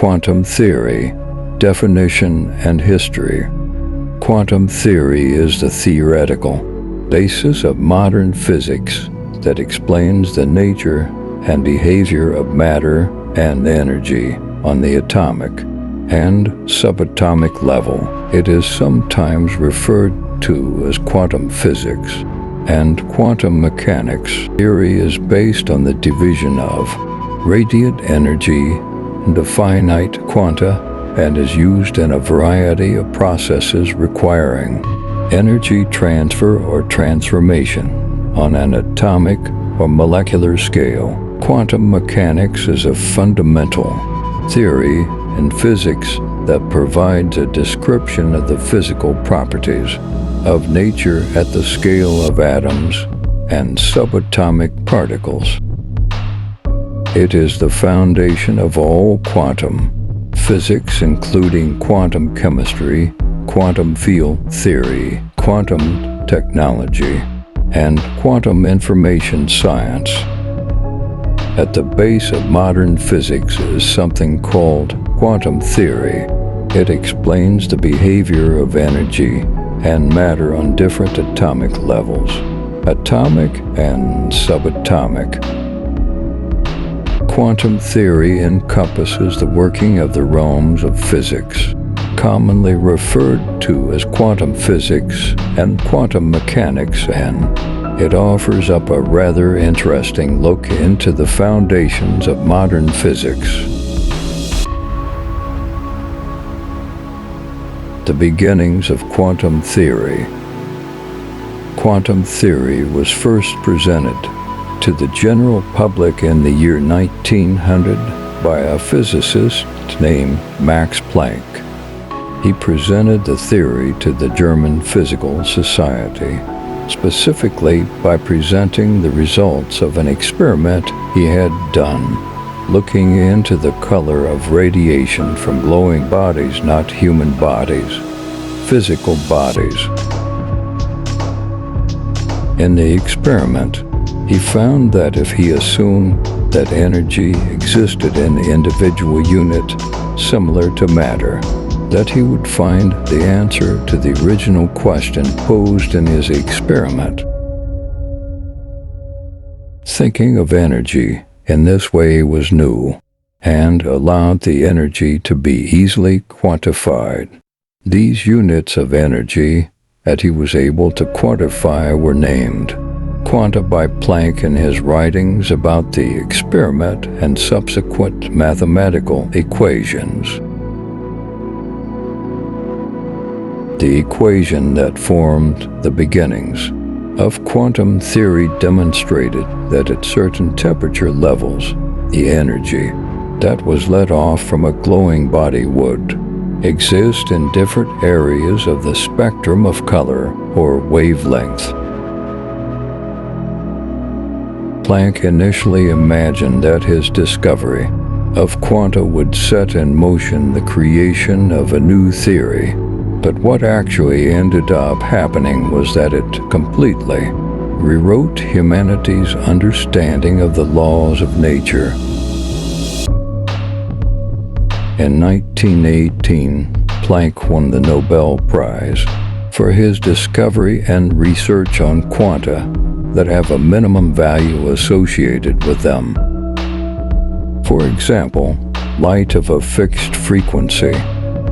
Quantum theory, definition and history. Quantum theory is the theoretical basis of modern physics that explains the nature and behavior of matter and energy on the atomic and subatomic level. It is sometimes referred to as quantum physics and quantum mechanics. Theory is based on the division of radiant energy into finite quanta and is used in a variety of processes requiring energy transfer or transformation on an atomic or molecular scale. Quantum mechanics is a fundamental theory in physics that provides a description of the physical properties of nature at the scale of atoms and subatomic particles. It is the foundation of all quantum physics, including quantum chemistry, quantum field theory, quantum technology, and quantum information science. At the base of modern physics is something called quantum theory. It explains the behavior of energy and matter on different atomic levels, atomic and subatomic. Quantum theory encompasses the working of the realms of physics, commonly referred to as quantum physics and quantum mechanics, and it offers up a rather interesting look into the foundations of modern physics. The beginnings of quantum theory. Quantum theory was first presented to the general public in the year 1900 by a physicist named Max Planck. He presented the theory to the German Physical Society, specifically by presenting the results of an experiment he had done, looking into the color of radiation from glowing bodies, not human bodies, physical bodies. In the experiment, he found that if he assumed that energy existed in the individual unit similar to matter, that he would find the answer to the original question posed in his experiment. Thinking of energy in this way was new and allowed the energy to be easily quantified. These units of energy that he was able to quantify were named quanta by Planck in his writings about the experiment and subsequent mathematical equations. The equation that formed the beginnings of quantum theory demonstrated that at certain temperature levels, the energy that was let off from a glowing body would exist in different areas of the spectrum of color or wavelength. Planck initially imagined that his discovery of quanta would set in motion the creation of a new theory, but what actually ended up happening was that it completely rewrote humanity's understanding of the laws of nature. In 1918, Planck won the Nobel Prize for his discovery and research on quanta that have a minimum value associated with them. For example, light of a fixed frequency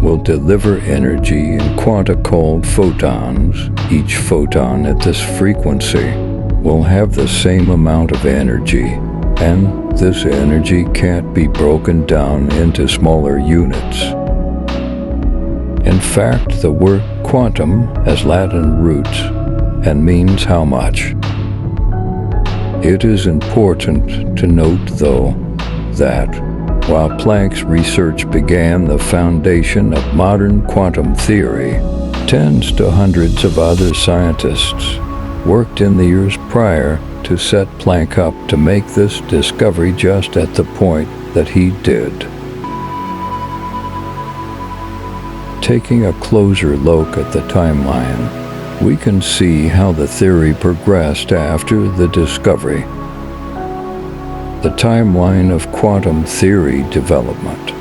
will deliver energy in quanta called photons. Each photon at this frequency will have the same amount of energy, and this energy can't be broken down into smaller units. In fact, the word quantum has Latin roots and means how much. It is important to note, though, that while Planck's research began the foundation of modern quantum theory, tens to hundreds of other scientists worked in the years prior to set Planck up to make this discovery just at the point that he did. Taking a closer look at the timeline, we can see how the theory progressed after the discovery. The timeline of quantum theory development.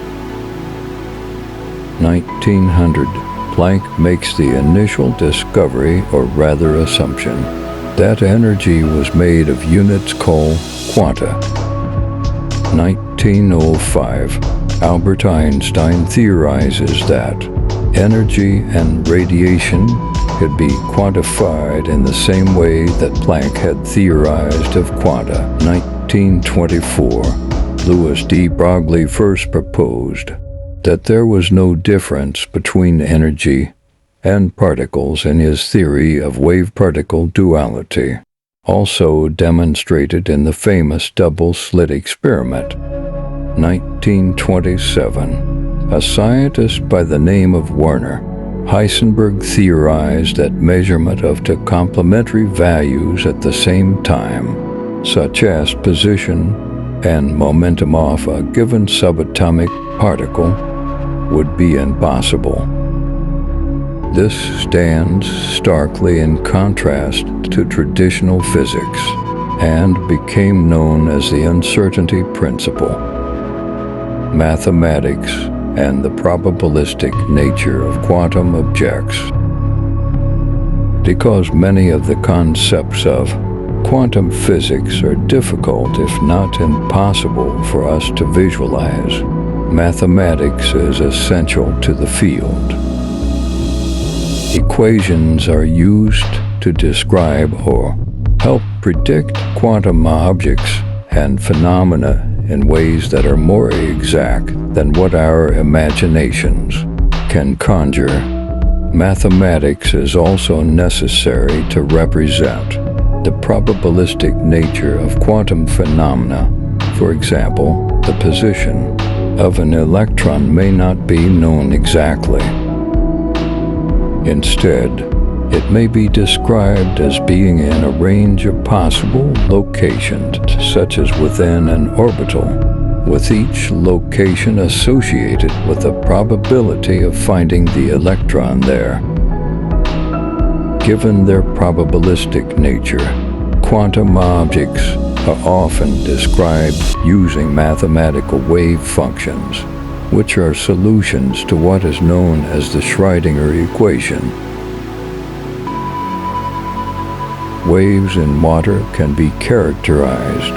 1900, Planck makes the initial discovery, or rather assumption, that energy was made of units called quanta. 1905, Albert Einstein theorizes that energy and radiation could be quantified in the same way that Planck had theorized of quanta. 1924, Louis D. Broglie first proposed that there was no difference between energy and particles in his theory of wave-particle duality, also demonstrated in the famous double-slit experiment. 1927, a scientist by the name of Werner Heisenberg theorized that measurement of two complementary values at the same time, such as position and momentum of a given subatomic particle, would be impossible. This stands starkly in contrast to traditional physics and became known as the uncertainty principle. Mathematics and the probabilistic nature of quantum objects. Because many of the concepts of quantum physics are difficult, if not impossible, for us to visualize, mathematics is essential to the field. Equations are used to describe or help predict quantum objects and phenomena in ways that are more exact than what our imaginations can conjure. Mathematics is also necessary to represent the probabilistic nature of quantum phenomena. For example, the position of an electron may not be known exactly. Instead, it may be described as being in a range of possible locations, such as within an orbital, with each location associated with a probability of finding the electron there. Given their probabilistic nature, quantum objects are often described using mathematical wave functions, which are solutions to what is known as the Schrödinger equation. Waves in water can be characterized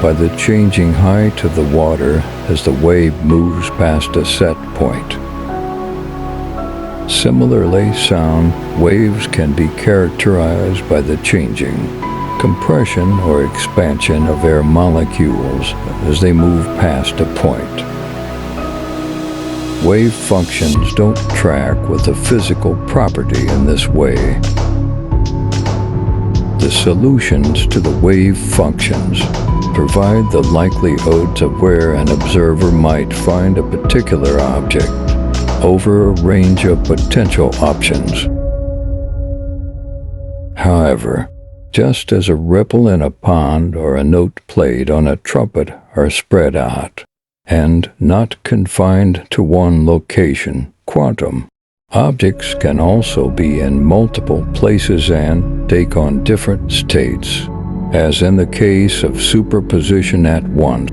by the changing height of the water as the wave moves past a set point. Similarly, sound waves can be characterized by the changing compression or expansion of air molecules as they move past a point. Wave functions don't track with a physical property in this way. The solutions to the wave functions provide the likelihoods of where an observer might find a particular object over a range of potential options. However, just as a ripple in a pond or a note played on a trumpet are spread out and not confined to one location, quantum objects can also be in multiple places and take on different states, as in the case of superposition at once.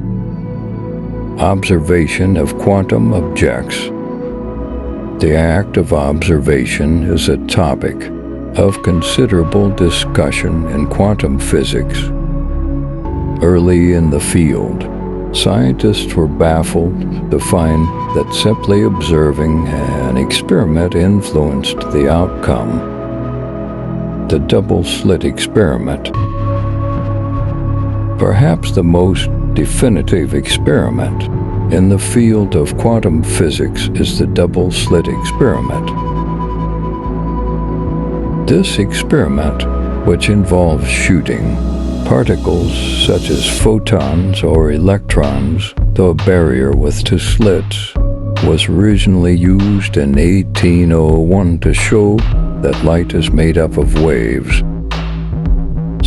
Observation of quantum objects. The act of observation is a topic of considerable discussion in quantum physics. Early in the field, scientists were baffled to find that simply observing an experiment influenced the outcome. The double-slit experiment. Perhaps the most definitive experiment in the field of quantum physics is the double-slit experiment. This experiment, which involves shooting particles such as photons or electrons through a barrier with two slits, was originally used in 1801 to show that light is made up of waves.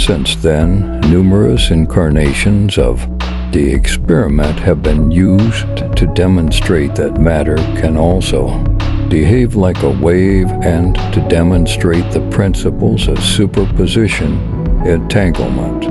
Since then, numerous incarnations of the experiment have been used to demonstrate that matter can also behave like a wave and to demonstrate the principles of superposition, entanglement,